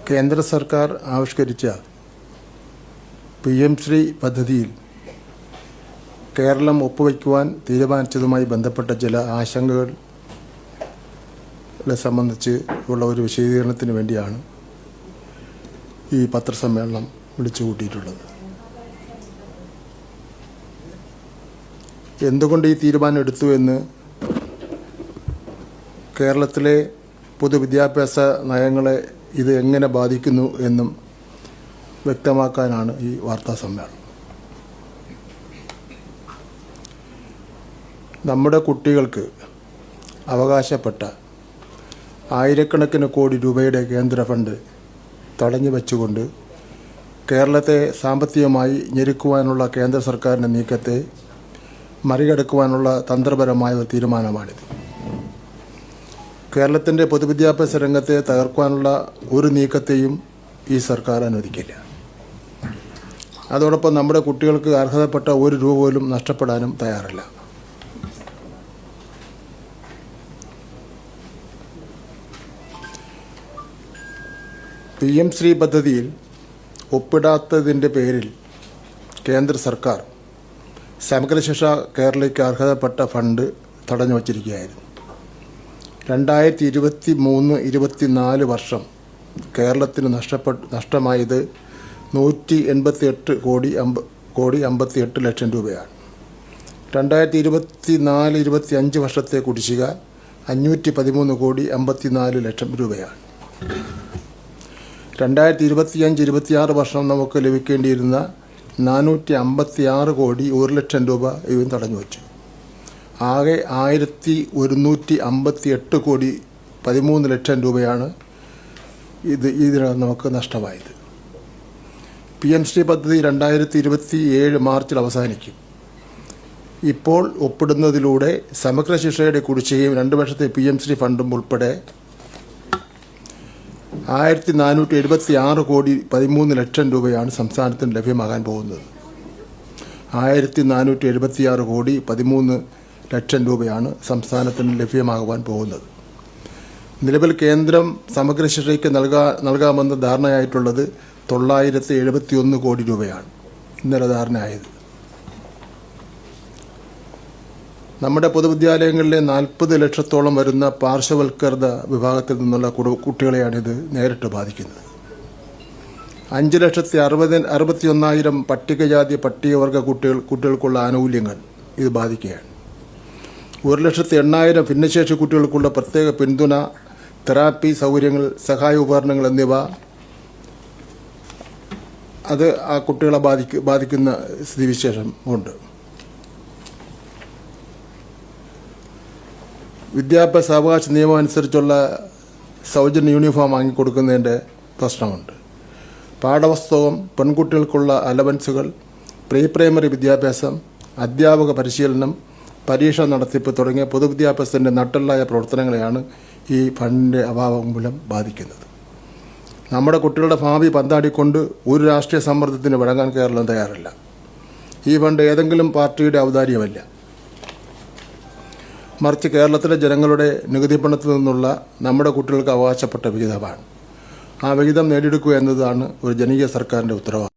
കേന്ദ്ര സർക്കാർ ആവിഷ്കരിച്ച PM ശ്രീ പദ്ധതിയിൽ കേരളം ഒപ്പുവയ്ക്കുവാൻ തീരുമാനിച്ചതുമായി ബന്ധപ്പെട്ട ചില ആശങ്കകളെ സംബന്ധിച്ച് ഉള്ള ഒരു വിശദീകരണത്തിന് വേണ്ടിയാണ് ഈ പത്രസമ്മേളനം വിളിച്ചുകൂട്ടിയിട്ടുള്ളത്. എന്തുകൊണ്ട് ഈ തീരുമാനം എടുത്തു എന്ന് കേരളത്തിലെ പൊതുവിദ്യാഭ്യാസ നയങ്ങളെ ഇത് എങ്ങനെ ബാധിക്കുന്നു എന്നും വ്യക്തമാക്കാനാണ് ഈ വാർത്താ സമ്മേളനം. നമ്മുടെ കുട്ടികൾക്ക് അവകാശപ്പെട്ട ആയിരക്കണക്കിന് കോടി രൂപയുടെ കേന്ദ്ര ഫണ്ട് തടഞ്ഞു വച്ചുകൊണ്ട് കേരളത്തെ സാമ്പത്തികമായി ഞെരുക്കുവാനുള്ള കേന്ദ്ര സർക്കാരിൻ്റെ നീക്കത്തെ മറികടക്കുവാനുള്ള തന്ത്രപരമായ ഒരു തീരുമാനമാണിത്. കേരളത്തിൻ്റെ പൊതുവിദ്യാഭ്യാസ രംഗത്തെ തകർക്കാനുള്ള ഒരു നീക്കത്തെയും ഈ സർക്കാർ അനുവദിക്കില്ല. അതോടൊപ്പം നമ്മുടെ കുട്ടികൾക്ക് അർഹതപ്പെട്ട ഒരു രൂപ പോലും നഷ്ടപ്പെടാനും തയ്യാറല്ല. PM ശ്രീ പദ്ധതിയിൽ ഒപ്പിടാത്തതിൻ്റെ പേരിൽ കേന്ദ്ര സർക്കാർ സമഗ്രശിക്ഷ കേരളയ്ക്ക് അർഹതപ്പെട്ട ഫണ്ട് തടഞ്ഞു വച്ചിരിക്കുകയായിരുന്നു. 2023-24 വർഷം കേരളത്തിന് നഷ്ടമായത് 188 കോടി 58 ലക്ഷം രൂപയാണ്. 2024-25 വർഷത്തെ കുടിശ്ശിക 513 കോടി 54 ലക്ഷം രൂപയാണ്. 2025-26 വർഷം നമുക്ക് ലഭിക്കേണ്ടിയിരുന്ന 456 കോടി 1 ലക്ഷം രൂപ ഇവയും തടഞ്ഞു വച്ചു. ആകെ 1158 കോടി 13 ലക്ഷം രൂപയാണ് ഇതിനകം നമുക്ക് നഷ്ടമായത്. PM ശ്രീ പദ്ധതി 2027 മാർച്ചിൽ അവസാനിക്കും. ഇപ്പോൾ ഒപ്പിടുന്നതിലൂടെ സമഗ്ര ശിക്ഷയുടെ കുടിശ്ശികയും 2 വർഷത്തെ PM ശ്രീ ഫണ്ടും ഉൾപ്പെടെ 1476 കോടി 13 ലക്ഷം രൂപയാണ് സംസ്ഥാനത്തിന് ലഭ്യമാകാൻ പോകുന്നത്. 1476 കോടി 13 ലക്ഷം രൂപയാണ് സംസ്ഥാനത്തിന് ലഭ്യമാകുവാൻ പോകുന്നത്. നിലവിൽ കേന്ദ്രം സമഗ്ര ശിക്ഷയ്ക്ക് നൽകാമെന്ന് ധാരണയായിട്ടുള്ളത് 971 കോടി രൂപയാണ് ഇന്നലെ ധാരണയായത്. നമ്മുടെ പൊതുവിദ്യാലയങ്ങളിലെ 40 ലക്ഷത്തോളം വരുന്ന പാർശ്വവൽക്കൃത വിഭാഗത്തിൽ നിന്നുള്ള കുട്ടികളെയാണിത് നേരിട്ട് ബാധിക്കുന്നത്. 5,61,000 പട്ടികജാതി പട്ടികവർഗ കുട്ടികൾക്കുള്ള ആനുകൂല്യങ്ങൾ ഇത് ബാധിക്കുകയാണ്. 1,08,000 ഭിന്നശേഷി കുട്ടികൾക്കുള്ള പ്രത്യേക പിന്തുണ, തെറാപ്പി സൗകര്യങ്ങൾ, സഹായ ഉപകരണങ്ങൾ എന്നിവ അത് ആ കുട്ടികളെ ബാധിക്കുന്ന സ്ഥിതിവിശേഷം ഉണ്ട്. വിദ്യാഭ്യാസ അവകാശ നിയമം അനുസരിച്ചുള്ള സൗജന്യ യൂണിഫോം വാങ്ങിക്കൊടുക്കുന്നതിൻ്റെ പ്രശ്നമുണ്ട്. പാഠപുസ്തകം, പെൺകുട്ടികൾക്കുള്ള അലവൻസുകൾ, പ്രീ പ്രൈമറി വിദ്യാഭ്യാസം, അധ്യാപക പരിശീലനം, പരീക്ഷ നടത്തിപ്പ് തുടങ്ങിയ പൊതുവിദ്യാഭ്യാസത്തിൻ്റെ നട്ടെല്ലായ പ്രവർത്തനങ്ങളെയാണ് ഈ ഫണ്ടിൻ്റെ അഭാവം മൂലം ബാധിക്കുന്നത്. നമ്മുടെ കുട്ടികളുടെ ഭാവി പന്താടിക്കൊണ്ട് ഒരു രാഷ്ട്രീയ സമ്മർദ്ദത്തിന് വഴങ്ങാൻ കേരളം തയ്യാറല്ല. ഈ ഫണ്ട് ഏതെങ്കിലും പാർട്ടിയുടെ ഔദാര്യമല്ല, മറിച്ച് കേരളത്തിലെ ജനങ്ങളുടെ നികുതി പണത്തിൽ നിന്നുള്ള നമ്മുടെ കുട്ടികൾക്ക് അവകാശപ്പെട്ട വിഹിതമാണ്. ആ വിഹിതം നേടിയെടുക്കുക എന്നതാണ് ഒരു ജനകീയ സർക്കാരിൻ്റെ ഉത്തരവാദിത്വം.